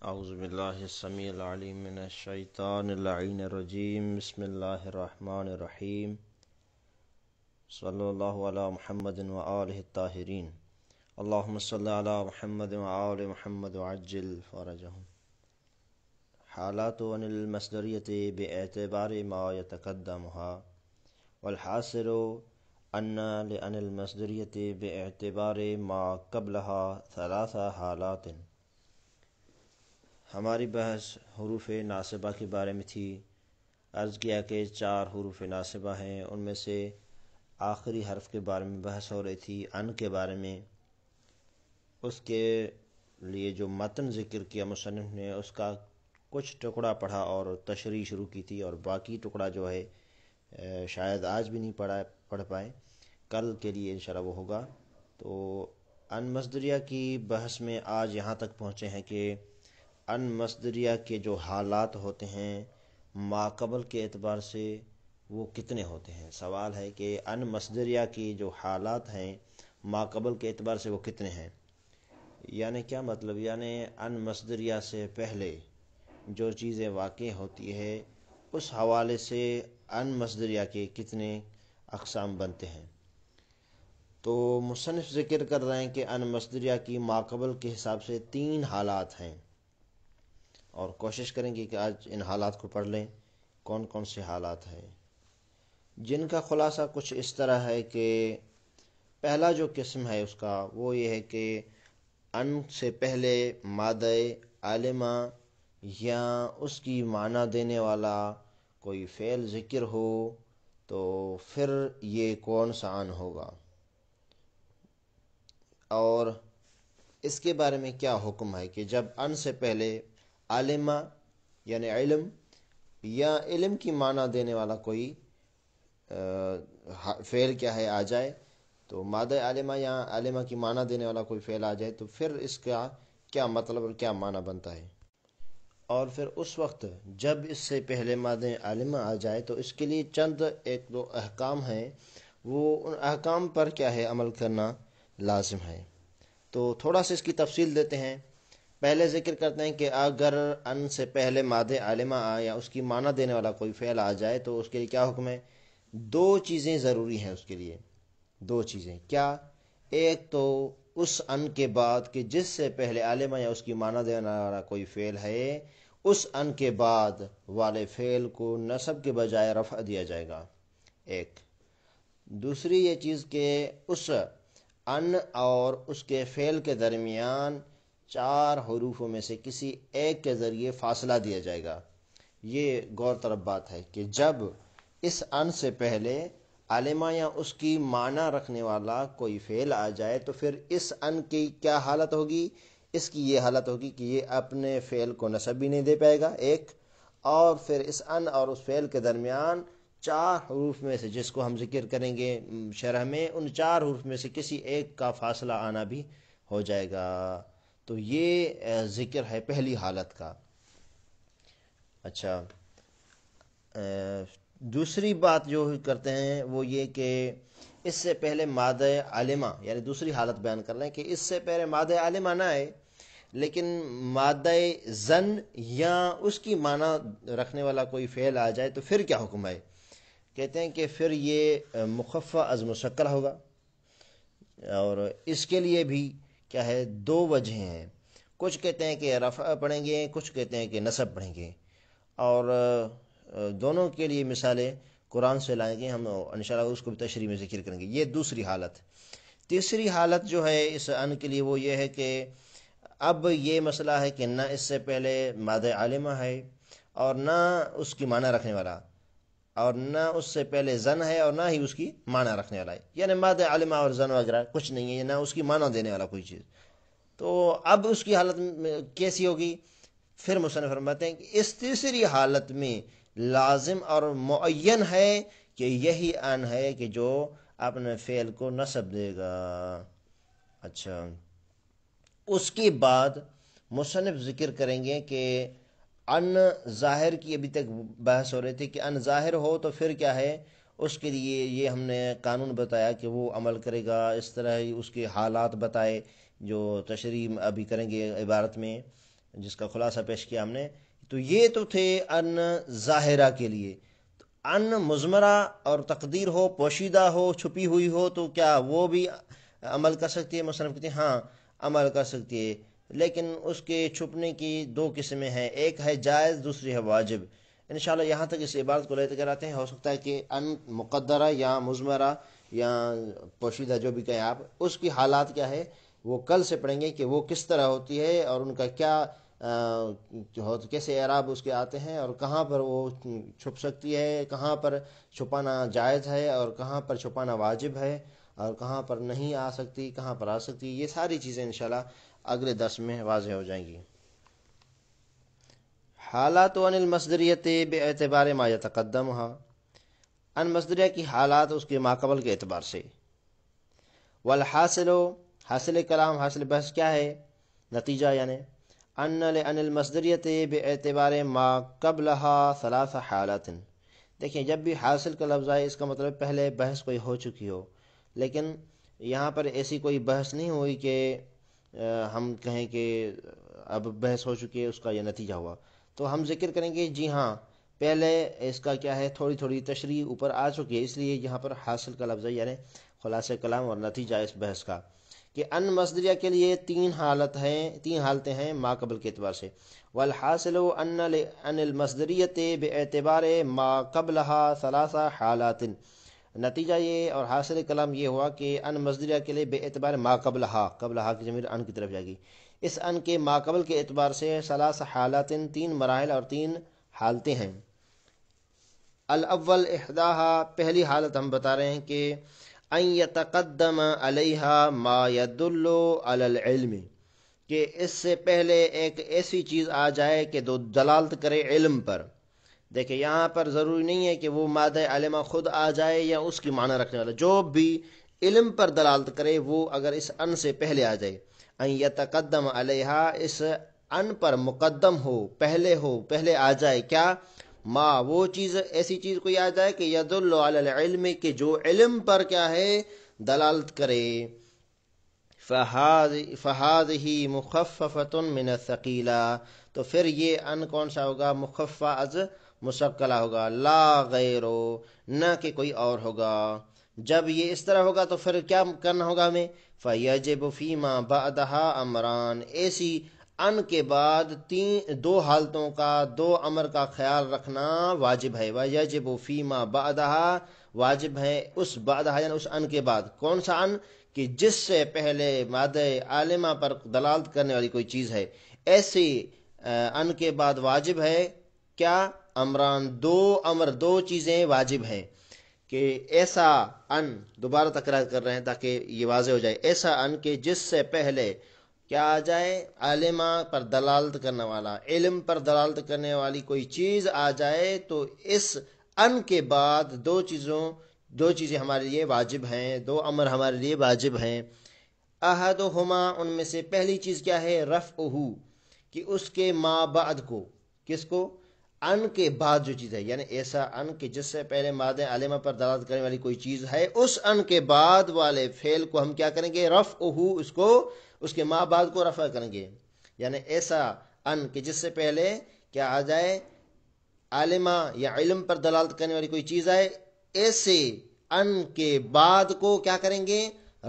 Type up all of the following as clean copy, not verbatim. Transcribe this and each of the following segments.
اعوذ باللہ السمیع العلیم من الشیطان اللعین الرجیم بسم اللہ الرحمن الرحیم صلی اللہ علی محمد وآلہ الطاہرین اللہم صلی علی محمد وآل محمد وعجل فرجہم. حالات عن المصدریت باعتبار ما يتقدمها والحاصل ان لعن المصدریت باعتبار ما قبلها ثلاث حالات. ہماری بحث حروف ناصبہ کے بارے میں تھی. عرض کیا کہ 4 حروف ناصبہ ہیں، ان میں سے آخری حرف کے بارے میں بحث ہو رہی تھی، ان کے بارے میں. اس کے لیے جو متن ذکر کیا مصنف نے، اس کا کچھ ٹکڑا پڑھا اور تشریح شروع کی تھی، اور باقی ٹکڑا جو ہے شاید آج بھی نہیں پڑھ پائے، کل کے لیے انشاءاللہ وہ ہوگا. تو ان مصدریہ کی بحث میں آج یہاں تک پہنچے ہیں کہ ان مصدریہ کے جو حالات ہوتے ہیں ماقبل کے اعتبار سے وہ کتنے ہوتے ہیں. سوال ہے کہ ان مصدریہ کی جو حالات ہیں ماقبل کے اعتبار سے وہ کتنے ہیں. یعنی کیا مطلب؟ یعنی ان مصدریہ سے پہلے جو چیزیں واقع ہوتی ہے اس حوالے سے ان مصدریہ کے کتنے اقسام بنتے ہیں. تو مصنف ذکر کر رہے ہیں کہ ان مصدریہ کی ماقبل کے حساب سے 3 حالات ہیں، اور کوشش کریں گے کہ آج ان حالات کو پڑھ لیں. کون کون سے حالات ہیں جن کا خلاصہ کچھ اس طرح ہے کہ پہلا جو قسم ہے اس کا وہ یہ ہے کہ ان سے پہلے مادہ عالمہ یا اس کی معنی دینے والا کوئی فعل ذکر ہو تو پھر یہ کون سا ان ہوگا، اور اس کے بارے میں کیا حکم ہے کہ جب ان سے پہلے عالمہ یعنی علم یا علم کی معنی دینے والا کوئی فعل کیا ہے آ جائے، تو مادہ عالمہ یا عالمہ کی معنی دینے والا کوئی فعل آ جائے تو پھر اس کا کیا مطلب اور کیا معنی بنتا ہے. اور پھر اس وقت جب اس سے پہلے مادہ عالمہ آ جائے تو اس کے لیے چند 1-2 احکام ہیں، وہ ان احکام پر کیا ہے عمل کرنا لازم ہے. تو تھوڑا سا اس کی تفصیل دیتے ہیں. پہلے ذکر کرتے ہیں کہ اگر ان سے پہلے مادہ عالمہ آئے یا اس کی معنی دینے والا کوئی فعل آ جائے تو اس کے لیے کیا حکم ہے. 2 چیزیں ضروری ہیں اس کے لیے. 2 چیزیں کیا؟ ایک تو اس ان کے بعد کہ جس سے پہلے عالمہ یا اس کی معنی دینے والا کوئی فعل ہے، اس ان کے بعد والے فعل کو نصب کے بجائے رفع دیا جائے گا. ایک دوسری یہ چیز کہ اس ان اور اس کے فعل کے درمیان 4 حروفوں میں سے کسی ایک کے ذریعے فاصلہ دیا جائے گا. یہ غور طلب بات ہے کہ جب اس ان سے پہلے عالمہ یا اس کی معنی رکھنے والا کوئی فعل آ جائے تو پھر اس ان کی کیا حالت ہوگی. اس کی یہ حالت ہوگی کہ یہ اپنے فعل کو نصب بھی نہیں دے پائے گا ایک، اور پھر اس ان اور اس فعل کے درمیان 4 حروف میں سے جس کو ہم ذکر کریں گے شرح میں، ان 4 حروف میں سے کسی ایک کا فاصلہ آنا بھی ہو جائے گا. تو یہ ذکر ہے پہلی حالت کا. اچھا، دوسری بات جو کرتے ہیں وہ یہ کہ اس سے پہلے مادہ عالمہ یعنی دوسری حالت بیان کر رہے ہیں کہ اس سے پہلے مادہ عالمہ نہ آئے لیکن مادہ زن یا اس کی معنی رکھنے والا کوئی فعل آ جائے تو پھر کیا حکم ہے. کہتے ہیں کہ پھر یہ مخفف از مسکر ہوگا، اور اس کے لیے بھی کیا ہے 2 وجہیں ہیں. کچھ کہتے ہیں کہ رفع پڑھیں گے، کچھ کہتے ہیں کہ نصب پڑھیں گے، اور دونوں کے لیے مثالیں قرآن سے لائیں گے. ہم انشاءاللہ اس کو بھی تشریح میں ذکر کریں گے. یہ دوسری حالت. تیسری حالت جو ہے اس ان کے لیے وہ یہ ہے کہ اب یہ مسئلہ ہے کہ نہ اس سے پہلے مادہ عالمہ ہے اور نہ اس کی معنی رکھنے والا، اور نہ اس سے پہلے زن ہے اور نہ ہی اس کی معنی رکھنے والا ہے، یعنی مادہ عالمہ اور زن وغیرہ کچھ نہیں ہے، نہ اس کی معنی دینے والا کوئی چیز. تو اب اس کی حالت کیسی ہوگی؟ پھر مصنف فرماتے ہیں کہ اس تیسری حالت میں لازم اور معین ہے کہ یہی ان ہے کہ جو اپنے فعل کو نصب دے گا. اچھا، اس کے بعد مصنف ذکر کریں گے کہ ان ظاہر کی ابھی تک بحث ہو رہی تھی کہ ان ظاہر ہو تو پھر کیا ہے. اس کے لیے یہ ہم نے قانون بتایا کہ وہ عمل کرے گا، اس طرح ہی اس کے حالات بتائے جو تشریح ابھی کریں گے عبارت میں. جس کا خلاصہ پیش کیا ہم نے، تو یہ تو تھے ان ظاہرہ کے لیے. ان مضمرہ اور تقدیر ہو، پوشیدہ ہو، چھپی ہوئی ہو، تو کیا وہ بھی عمل کر سکتی ہے؟ مصنف کہتے ہیں ہاں عمل کر سکتی ہے، لیکن اس کے چھپنے کی دو قسمیں ہیں، ایک ہے جائز، دوسری ہے واجب. انشاءاللہ یہاں تک اس عبارت کو لیتے کراتے ہیں. ہو سکتا ہے کہ ان مقدرہ یا مضمرہ یا پوشیدہ جو بھی کہیں آپ، اس کی حالات کیا ہے وہ کل سے پڑھیں گے کہ وہ کس طرح ہوتی ہے اور ان کا کیا کیسے اعراب اس کے آتے ہیں، اور کہاں پر وہ چھپ سکتی ہے، کہاں پر چھپانا جائز ہے اور کہاں پر چھپانا واجب ہے، اور کہاں پر نہیں آ سکتی، کہاں پر آ سکتی. یہ ساری چیزیں انشاءاللہ اگلے درس میں واضح ہو جائیں گی. حالات ان المصدریت باعتبار ما یتقدمها، ان مصدریہ کی حالات اس کے ماقبل کے اعتبار سے. والحاصل، حاصل کلام، حاصل بحث کیا ہے؟ نتیجہ یعنی ان المصدریت باعتبار ما قبلها ثلاث حالات. دیکھیں جب بھی حاصل کا لفظ آئے اس کا مطلب پہلے بحث کوئی ہو چکی ہو، لیکن یہاں پر ایسی کوئی بحث نہیں ہوئی کہ ہم کہیں کہ اب بحث ہو چکی ہے اس کا یہ نتیجہ ہوا، تو ہم ذکر کریں گے جی ہاں پہلے اس کا کیا ہے تھوڑی تھوڑی تشریح اوپر آ چکی ہے، اس لیے یہاں پر حاصل کا لفظ ہے یعنی خلاصہ کلام اور نتیجہ اس بحث کا، کہ ان مصدریہ کے لیے تین حالتیں ہیں ما قبل کے اعتبار سے. والحاصل ان المصدریت باعتبار ما قبلها ثلاث حالات. نتیجہ یہ اور حاصل کلام یہ ہوا کہ ان مصدریہ کے لیے بے اعتبار ما قبلها کی ضمیر ان کی طرف جائے گی، اس ان کے ما قبل کے اعتبار سے ثلاث حالات، تین مراحل اور تین حالتیں ہیں. الاول احداها، پہلی حالت ہم بتا رہے ہیں کہ ان یتقدم علیہا ما یدل علی العلم، کہ اس سے پہلے ایک ایسی چیز آ جائے کہ دو دلالت کرے علم پر. دیکھیں یہاں پر ضروری نہیں ہے کہ وہ مادہ علمہ خود آ جائے یا اس کی معنی رکھنے والا، جو بھی علم پر دلالت کرے وہ اگر اس ان سے پہلے آ جائے، ان یتقدم علیہا، اس ان پر مقدم ہو، پہلے آ جائے کیا؟ ما، وہ چیز، ایسی چیز کوئی آ جائے کہ یدل علی العلم، کہ جو علم پر کیا ہے دلالت کرے. فہذہ مخففۃ من الثقیلہ، تو پھر یہ ان کون سا ہوگا؟ مخفف از مشکلہ ہوگا، لا غیرو، نہ کہ کوئی اور ہوگا. جب یہ اس طرح ہوگا تو پھر کیا کرنا ہوگا ہمیں؟ فیجب فیما بعدہا امران، ایسی ان کے بعد دو حالتوں کا، دو امر کا خیال رکھنا واجب ہے. ویجب فیما بعدہا، واجب ہے اس بعدہا یعنی اس ان کے بعد. کون سا ان؟ کہ جس سے پہلے مادہ عالمہ پر دلالت کرنے والی کوئی چیز ہے، ایسی ان کے بعد واجب ہے کیا؟ امران، دو چیزیں واجب ہیں. کہ ایسا ان، دوبارہ تکرار کر رہے ہیں تاکہ یہ واضح ہو جائے، ایسا ان کہ جس سے پہلے کیا آ جائے؟ عالمہ پر دلالت کرنے والا، علم پر دلالت کرنے والی کوئی چیز آ جائے، تو اس ان کے بعد دو چیزیں ہمارے لیے واجب ہیں، دو امر ہمارے لیے واجب ہیں. احدہما، ان میں سے پہلی چیز کیا ہے؟ رفعہ، کہ اس کے ما بعد کو، کس کو؟ ان کے بعد جو چیز ہے، یعنی ایسا ان کہ جس سے پہلے مادہ عالمہ پر دلالت کرنے والی کوئی چیز ہے، اس ان کے بعد والے فعل کو ہم کیا کریں گے؟ رفعہ، اس کے ما بعد کو رفع کریں گے. یعنی ایسا ان کہ جس سے پہلے کیا آ جائے؟ عالمہ یا علم پر دلالت کرنے والی کوئی چیز ہے، ایسے ان کے بعد کو کیا کریں گے؟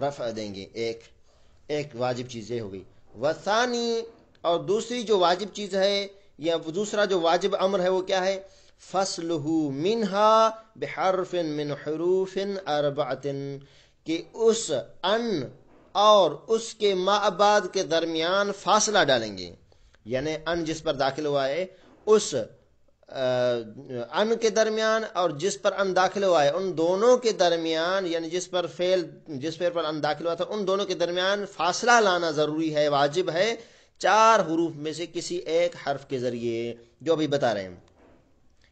رفع دیں گے. ایک واجب چیز یہ ہو گئی. وثانی، اور دوسری جو واجب چیز ہے یا دوسرا جو واجب امر ہے وہ کیا ہے؟ فصلہ منہا بحرف من حروف اربعۃ، کہ اس ان اور اس کے ما بعد کے درمیان فاصلہ ڈالیں گے. یعنی ان جس پر داخل ہوا ہے اس ان کے درمیان اور جس پر ان داخل ہوا ہے ان دونوں کے درمیان، یعنی جس فعل پر ان داخل ہوا تھا ان دونوں کے درمیان فاصلہ لانا ضروری ہے، واجب ہے، 4 حروف میں سے کسی ایک حرف کے ذریعے، جو ابھی بتا رہے ہیں.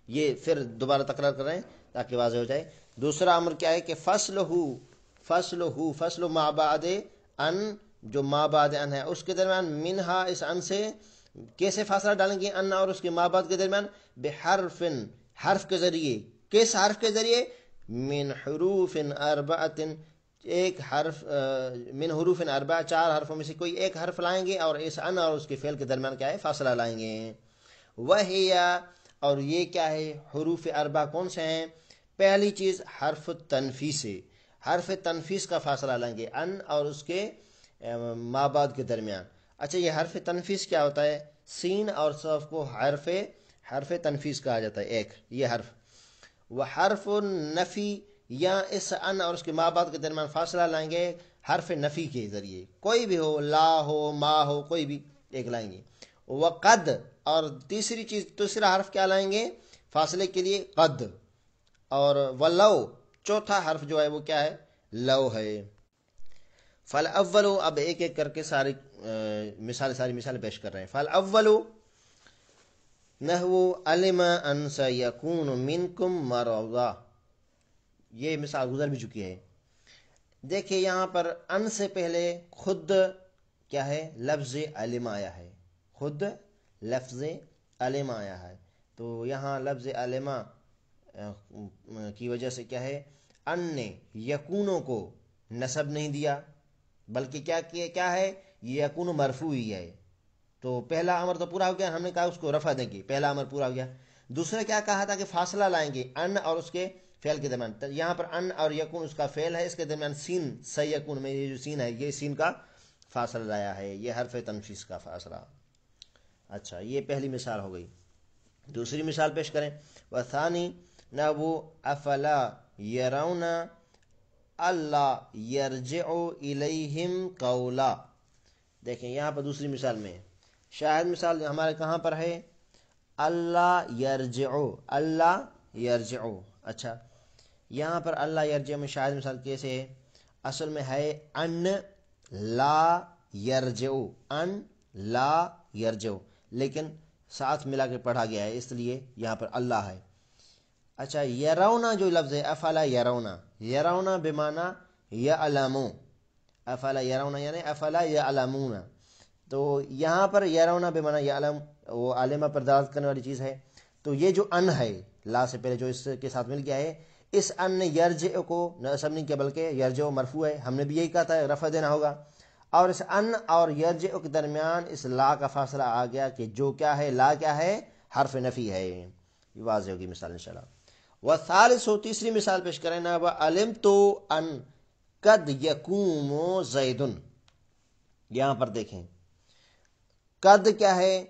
یہ پھر دوبارہ تکرار کر رہے ہیں تاکہ واضح ہو جائے. دوسرا امر کیا ہے کہ فصل ما بعد ان، جو ما بعد ان ہے اس کے درمیان، منہا، اس ان سے کیسے فاصلہ ڈالیں گے؟ ان اور اس کے ما بعد کے درمیان، بحرف، حرف کے ذریعے. کس حرف کے ذریعے؟ من حروف اربعۃ، ایک حرف من حروف اربع، 4 حرفوں میں سے کوئی ایک حرف لائیں گے اور اس ان اور اس کے فعل کے درمیان کیا ہے فاصلہ لائیں گے. وہیا، اور یہ کیا ہے حروف اربع کون سے ہیں؟ پہلی چیز حرف تنفیس سے، حرف تنفیس کا فاصلہ لائیں گے ان اور اس کے مابعد کے درمیان. اچھا یہ حرف تنفیس کیا ہوتا ہے؟ سین اور صوف کو حرف تنفیس کہا جاتا ہے ایک یہ حرف. وہ حرف نفی، یا اس ان اور اس کے مابعد کے درمیان فاصلہ لائیں گے حرف نفی کے ذریعے، کوئی بھی ہو، لا ہو، ما ہو، کوئی بھی ایک لائیں گے. وقد، اور تیسری چیز دوسرا حرف کیا لائیں گے فاصلے کے لیے؟ قد. اور ولو، چوتھا حرف جو ہے وہ کیا ہے؟ لو ہے. فالاول، اب ایک ایک کر کے ساری مثالیں پیش کر رہے ہیں. فالاول نحو علم ان سیکون منکم مرضا، یہ مثال گزر بھی چکی ہے. دیکھیں یہاں پر ان سے پہلے خود کیا ہے؟ لفظ علم آیا ہے، خود لفظ علم آیا ہے. تو یہاں لفظ علم کی وجہ سے کیا ہے؟ ان نے یکونوں کو نسب نہیں دیا، بلکہ کیا ہے؟ یہ یکون مرفوع ہی ہے. تو پہلا امر تو پورا ہو گیا، ہم نے کہا اس کو رفع دیں گے، پہلا امر پورا ہو گیا. دوسرا کیا کہا تھا کہ فاصلہ لائیں گے ان اور اس کے فعل کے درمیان. یہاں پر ان اور یکون اس کا فعل ہے، اس کے درمیان سین، سیکون میں یہ جو سین ہے یہ سین کا فاصلہ لایا ہے، یہ حرف تنفیس کا فاصلہ. اچھا یہ پہلی مثال ہو گئی. دوسری مثال پیش کریں. وثانی نحو افلا یرون اللہ یرجع الیہم قولا. دیکھیں یہاں پر دوسری مثال میں شاہد مثال ہمارے کہاں پر ہے؟ اللہ یرجعو، اللہ یرجعو. اچھا یہاں پر اللہ یرجع میں شاہد مثال کیسے ہے؟ اصل میں ہے ان لا یرجعو، ان لا یرجعو، لیکن ساتھ ملا کے پڑھا گیا ہے اس لیے یہاں پر اللہ ہے. اچھا یرونا جو لفظ ہے افلا یرونا، یرونا بمعنی یعلمو، افلا یرونا یعنی افلا یعلمون. تو یہاں پر یرونا بمعنی یعلم، وہ عالمہ پر دلالت کرنے والی چیز ہے. تو یہ جو ان ہے لا سے پہلے جو اس کے ساتھ مل گیا ہے، اس ان نے یرجع کو نصب نہیں کیا بلکہ یرجع مرفوع ہے، ہم نے بھی یہی کہا تھا رفع دینا ہوگا. اور اس ان اور یرجع کے درمیان اس لا کا فاصلہ آ گیا کہ جو کیا ہے؟ لا کیا ہے؟ حرف نفی ہے. یہ واضح ہوگی مثال انشاءاللہ. والثالث، تیسری مثال پیش کریں نا، علمت ان قد یقوم زید. یہاں پر دیکھیں قد کیا ہے؟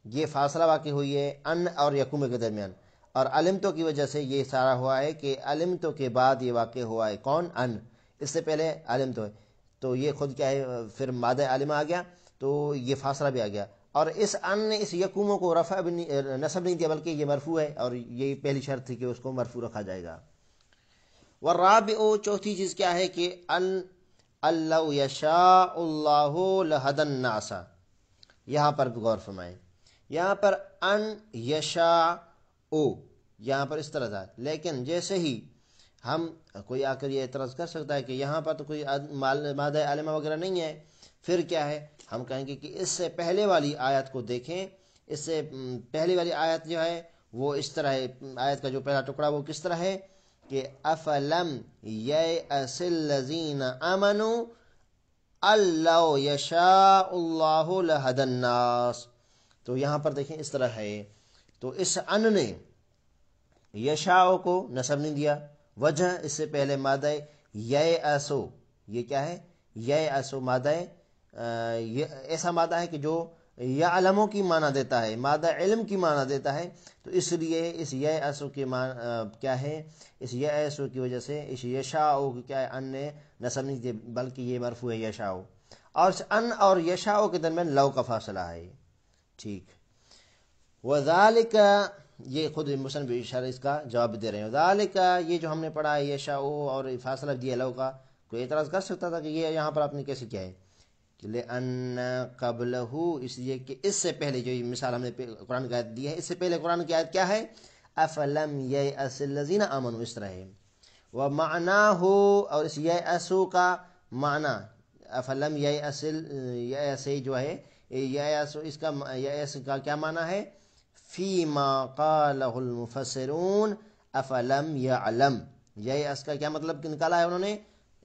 یہ فاصلہ واقع ہوئی ہے ان اور یقوم کے درمیان، اور علمتو کی وجہ سے یہ سارا ہوا ہے کہ علمتو کے بعد یہ واقع ہوا ہے کون؟ ان. اس سے پہلے علمتو ہے، تو یہ خود کیا ہے؟ پھر مادہ علمہ آ گیا تو یہ فاصلہ بھی آ گیا. اور اس ان نے اس یقوموں کو رفع نصب نہیں دیا بلکہ یہ مرفوع ہے، اور یہ پہلی شرط تھی کہ اس کو مرفوع رکھا جائے گا. والرابع، چوتھی چیز کیا ہے کہ ان اللہ یشاء اللہ لہدی الناس. یہاں پر غور فرمائیں، یہاں پر ان یشاء او یہاں پر اس طرح تھا، لیکن جیسے ہی ہم کوئی آ کر یہ اعتراض کر سکتا ہے کہ یہاں پر تو کوئی مادہ عالمہ وغیرہ نہیں ہے، پھر کیا ہے؟ ہم کہیں گے کہ اس سے پہلے والی آیت کو دیکھیں. اس سے پہلی والی آیت جو ہے وہ اس طرح ہے، آیت کا جو پہلا ٹکڑا وہ کس طرح ہے کہ افلم یئس الذین آمنوا اللہ یشاء اللہ لہدی الناس. تو یہاں پر دیکھیں اس طرح ہے. تو اس ان نے یشاء کو نصب نہیں دیا، وجہ اس سے پہلے مادہ یئسو، یہ کیا ہے؟ یئسو مادہ ایسا مادہ ہے کہ جو یعلموں کی معنی دیتا ہے، مادہ علم کی معنی دیتا ہے. تو اس لیے اس یئسو کی کیا ہے؟ اس یئسو کی وجہ سے اس یشاء کی کیا ہے؟ ان نے نصب نہیں دیا بلکہ یہ مرفوع ہے یشاء. اور اس ان اور یشاء کے درمیان لو کا فاصلہ ہے. ٹھیک. وذالک، یہ خود مصنف اشارہ اس کا جواب دے رہے ہیں. وذالک، یہ جو ہم نے پڑھا ہے یشاء اور فاصلہ دیا لو کا، کوئی اعتراض کر سکتا تھا کہ یہ یہاں پر آپ نے کیسے کیا ہے؟ لأن قبلہ، اس لیے کہ اس سے پہلے جو مثال ہم نے قرآن کی آیت دی ہے، اس سے پہلے قرآن کی آیت کیا ہے؟ افلم یئس الذین آمنوا، اس طرح ہے. ومعناہ، اور اس یئسو کا معنی افلم یئس جو ہے یئس، اس کا یئس کا کیا معنی ہے؟ فیما قالہ المفسرون افلم یعلم. یئس کا کیا مطلب نکالا ہے انہوں نے؟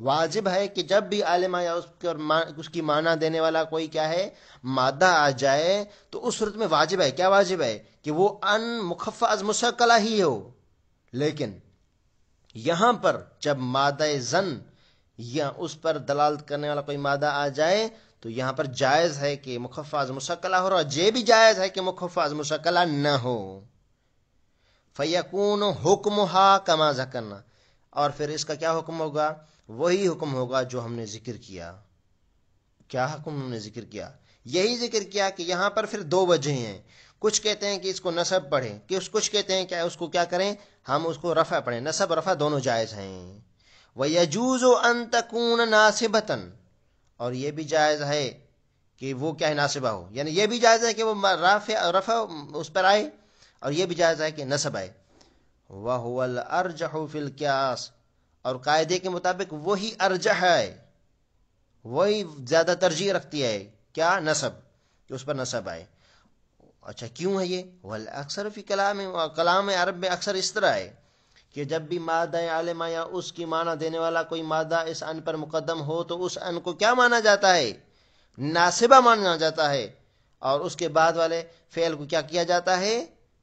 واجب ہے کہ جب بھی عالمہ یا اس کی معنی دینے والا کوئی کیا ہے مادہ آ جائے تو اس صورت میں واجب ہے، کیا واجب ہے کہ وہ ان مخفف از مسکلہ ہی ہو. لیکن یہاں پر جب مادہ زن یا اس پر دلالت کرنے والا کوئی مادہ آ جائے تو یہاں پر جائز ہے کہ مخفف از مسکلہ ہو، اور یہ بھی جائز ہے کہ مخفف از مسکلہ نہ ہو. فیکون حکمہا کما ذکرنا، اور پھر اس کا کیا حکم ہوگا؟ وہی حکم ہوگا جو ہم نے ذکر کیا. کیا حکم ہم نے ذکر کیا؟ یہی ذکر کیا کہ یہاں پر پھر دو وجہ ہیں. کچھ کہتے ہیں کہ اس کو نصب پڑھیں، کچھ کہتے ہیں کہ اس کو کیا کریں، ہم اس کو رفع پڑھیں. نصب رفع دونوں جائز ہیں. وَيَجُوزُ أَن تَكُونَ نَاصِبَةً، اور یہ بھی جائز ہے کہ وہ کیا ہے ناصبہ ہو، یعنی یہ بھی جائز ہے کہ وہ رفع اس پر آئے، اور یہ بھی جائز ہے کہ نصب آئے. وَهُوَ الْأَرْجَحُ فِي الْقِيَاسِ، اور قاعدے کے مطابق وہی ارجح ہے، وہی زیادہ ترجیح رکھتی ہے کیا؟ نصب، کہ اس پر نصب آئے. اچھا کیوں ہے یہ؟ اکثر فی کلام عرب میں اکثر اس طرح ہے کہ جب بھی مادہ عالمہ یا اس کی معنی دینے والا کوئی مادہ اس ان پر مقدم ہو تو اس ان کو کیا مانا جاتا ہے؟ ناصبہ مانا جاتا ہے، اور اس کے بعد والے فعل کو کیا کیا جاتا ہے؟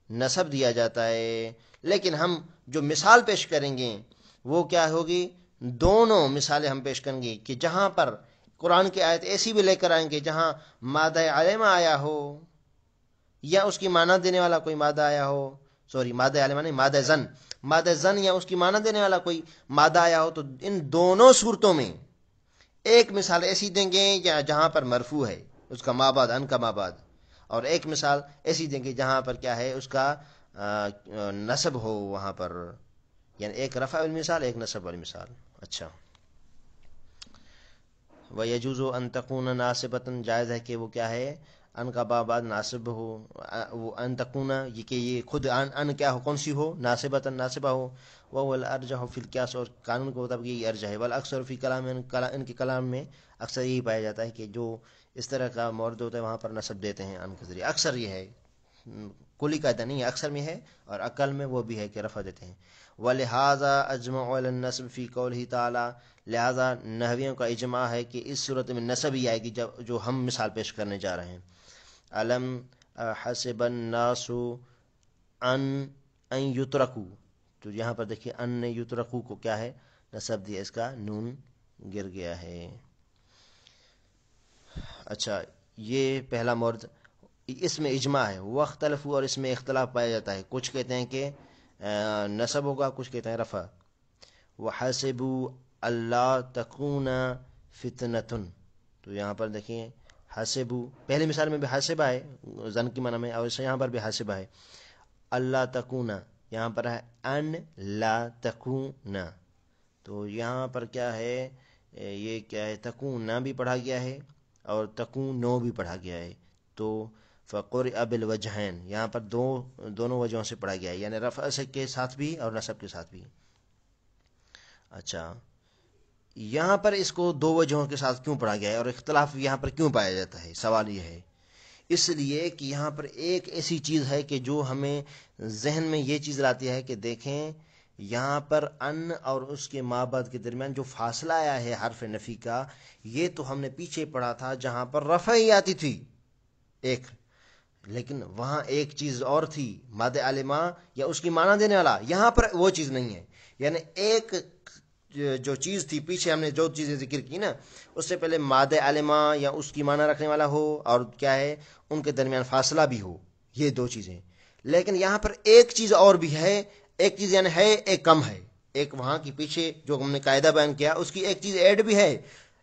نصب دیا جاتا ہے. لیکن ہم جو مثال پیش کریں گے وہ کیا ہوگی؟ دونوں مثالیں ہم پیش کریں گے کہ جہاں پر قرآن کی آیت ایسی بھی لے کر آئیں گے جہاں مادہ عالمہ آیا ہو یا اس کی معنی دینے والا کوئی مادہ آیا ہو، مادہ عالمہ نہیں، مادہ زن یا اس کی معنی دینے والا کوئی مادہ آیا ہو، تو ان دونوں صورتوں میں ایک مثال ایسی دیں گے جہاں پر مرفوع ہے اس کا مابعد، ان کا مابعد، اور ایک مثال ایسی دیں گے جہاں پر کیا ہے اس کا نصب ہو وہاں پر، یعنی ایک رفع والی مثال، ایک نصب والی مثال. اچھا، وَيَجُوزُ أَن تَكُونَ نَاصِبَةً، جائز ہے کہ وہ کیا ہے ان کا بعد ناصب ہو. وہ ان تکون، یہ کہ یہ خود ان کیا ہو، کون سی ہو؟ ناصبۃ، ناصبہ ہو. وہ الارجح فی القیاس، اور قانون کے مطابق یہی ارجح ہے. والاکثر فی کلام، ان کے کلام میں اکثر یہی پایا جاتا ہے کہ جو اس طرح کا مورد ہوتا ہے وہاں پر نصب دیتے ہیں ان کے ذریعے. اکثر یہ ہے، کلی قاعدہ نہیں ہے، اکثر میں ہے، اور عقل میں وہ بھی ہے کہ رفع دیتے ہیں. وَلِهَذَا أَجْمَعُوا عَلَى النَّصْبِ فِي قَوْلِهِ تَعَالَى، لہذا نحویوں کا اجماع ہے کہ اس صورت میں نصب ہی آئے گی جو ہم مثال پیش کرنے جا رہے ہیں. علم حسب الناس ان یترکو، تو یہاں پر دیکھیے ان یترکو کو کیا ہے نصب دیا، اس کا نون گر گیا ہے. اچھا، یہ پہلا مورد، اس میں اجماع ہے. واختلفوا، اور اس میں اختلاف پایا جاتا ہے. کچھ کہتے ہیں کہ نصب ہوگا، کچھ کہتے ہیں رفع. وحسبوا اللہ تکون فتنۃ، تو یہاں پر دیکھیں حسبو، پہلی مثال میں بھی حسبہ ہے زن کی معنی میں، اور یہاں پر بھی حسبہ ہے. اللہ تکون، یہاں پر ہے ان لا تکون، تو یہاں پر کیا ہے، یہ کیا ہے، تکون بھی پڑھا گیا ہے اور تکون نو بھی پڑھا گیا ہے. تو فقرئ بالوجہین، یہاں پر دونوں وجہوں سے پڑھا گیا ہے، یعنی رفع کے ساتھ بھی اور نصب کے ساتھ بھی. اچھا، یہاں پر اس کو دو وجہوں کے ساتھ کیوں پڑھا گیا ہے اور اختلاف یہاں پر کیوں پایا جاتا ہے؟ سوال یہ ہے. اس لیے کہ یہاں پر ایک ایسی چیز ہے کہ جو ہمیں ذہن میں یہ چیز لاتی ہے کہ دیکھیں یہاں پر ان اور اس کے مابعد کے درمیان جو فاصلہ آیا ہے حرف نفی کا، یہ تو ہم نے پیچھے پڑھا تھا جہاں پر رفع ہی آتی تھی ایک، لیکن وہاں ایک چیز اور تھی مادہ عالمہ یا اس کی معنی دینے والا، یہاں پر وہ چیز نہیں ہے. یعنی ایک جو چیز تھی پیچھے ہم نے جو چیزیں ذکر کی نا، اس سے پہلے مادہ عالمہ یا اس کی معنی رکھنے والا ہو اور کیا ہے ان کے درمیان فاصلہ بھی ہو، یہ دو چیزیں. لیکن یہاں پر ایک چیز اور بھی ہے، ایک چیز یعنی ہے ایک کم ہے، ایک وہاں کی پیچھے جو ہم نے قاعدہ بیان کیا اس کی ایک چیز ایڈ بھی ہے،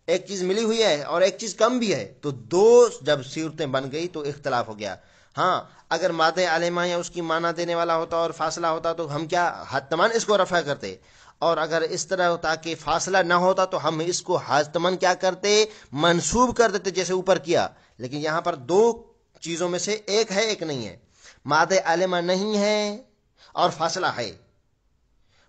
ایک چیز ملی ہوئی ہے اور ایک چیز کم بھی ہے. تو دو جب صورتیں بن گئی تو اختلاف ہو گیا. ہاں، اگر مادہ عالمہ یا اس کی معنی دینے والا ہوتا اور فاصلہ ہوتا تو ہم کیا حتماً اس کو رفع کرتے، اور اگر اس طرح ہوتا کہ فاصلہ نہ ہوتا تو ہم اس کو حتماً کیا کرتے، منسوب کر دیتے جیسے اوپر کیا. لیکن یہاں پر دو چیزوں میں سے ایک ہے ایک نہیں ہے، مادہ عالمہ نہیں ہے اور فاصلہ ہے.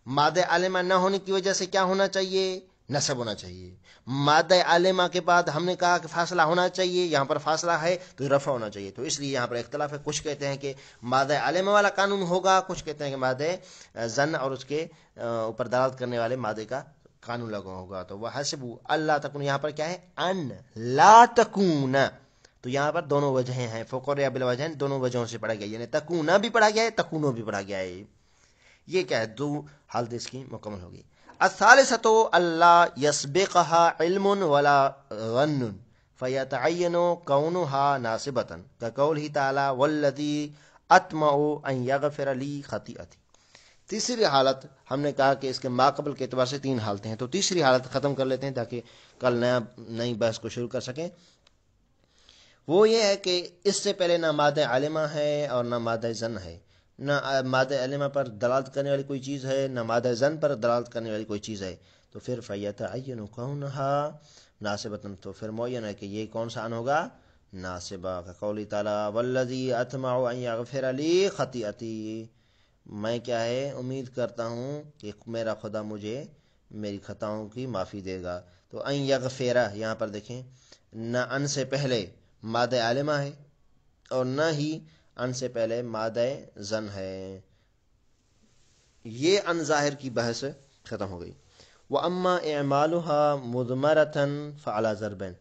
مادہ عالمہ نہ ہونے کی وجہ سے کیا ہونا چاہیے، نصب ہونا چاہیے. مادہ عالمہ کے بعد ہم نے کہا کہ فاصلہ ہونا چاہیے، یہاں پر فاصلہ ہے تو رفع ہونا چاہیے. تو اس لیے یہاں پر اختلاف ہے. کچھ کہتے ہیں کہ مادہ عالمہ والا قانون ہوگا، کچھ کہتے ہیں کہ مادہ زن اور اس کے اوپر دلالت کرنے والے مادے کا قانون لگا ہوگا. تو وہ حسبو اللہ تکون یہاں پر کیا ہے ان لا تکون, تو یہاں پر دونوں وجہیں ہیں, فقر بالوجہ دونوں وجہوں سے پڑھا گیا, یعنی تکونا بھی پڑھا گیا ہے, تکونو بھی پڑھا گیا ہے. یہ کیا ہے, دو حالت اس کی مکمل ہوگی. الثالثۃ اللہ یسبقها علم ولا غن فیتعین کونها ناصبۃ کقولہ تعالی والذی اطمع ان یغفر لی خطیئتی. تیسری حالت ہم نے کہا کہ اس کے ماقبل کے اعتبار سے تین حالتیں ہیں, تو تیسری حالت ختم کر لیتے ہیں تاکہ کل نئی بحث کو شروع کر سکیں. وہ یہ ہے کہ اس سے پہلے نہ مادہ عالمہ ہے اور نہ مادہ زن ہے, نہ مادہ علمہ پر دلالت کرنے والی کوئی چیز ہے, نہ مادہ زن پر دلالت کرنے والی کوئی چیز ہے. تو پھر فیتعین کونہا ناصبۃ, تو پھر معین ہے کہ یہ کون سا ان ہوگا, ناصبہ, کا قول تعالی والذی اطمع ان یغفر لی خطیئتی, میں کیا ہے امید کرتا ہوں کہ میرا خدا مجھے میری خطاؤں کی معافی دے گا. تو ان یغفر یہاں پر دیکھیں, نہ ان سے پہلے مادہ عالمہ ہے اور نہ ہی ان سے پہلے مادہ زن ہے. یہ ان ظاہر کی بحث ختم ہو گئی. وَأَمَّا إِعْمَالُهَا مُضْمَرَةً فَعَلَى ضَرْبَيْنِ.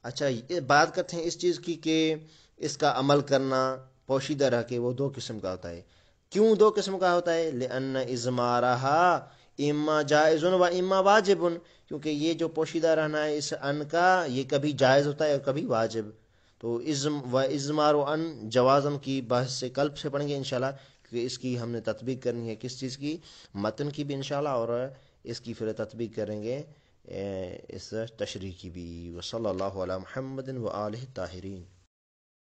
اچھا یہ بات کرتے ہیں اس چیز کی کہ اس کا عمل کرنا پوشیدہ رہ کے وہ دو قسم کا ہوتا ہے. کیوں دو قسم کا ہوتا ہے؟ لِأَنَّ إِضْمَارَهَا اِمَّا جَائِزٌ وَإِمَّا وَاجِبٌ, کیونکہ یہ جو پوشیدہ رہنا ہے اس ان کا, یہ کبھی جائز ہوتا ہے اور کبھی واجب. تو اضمار و ان جوازن کی بحث سے کل سے پڑھیں گے انشاءاللہ, کیونکہ اس کی ہم نے تطبیق کرنی ہے کس چیز کی, متن کی بھی انشاءاللہ, اور اس کی پھر تطبیق کریں گے اس تشریح کی بھی. وصلی اللہ علی محمد و آلہ الطاہرین.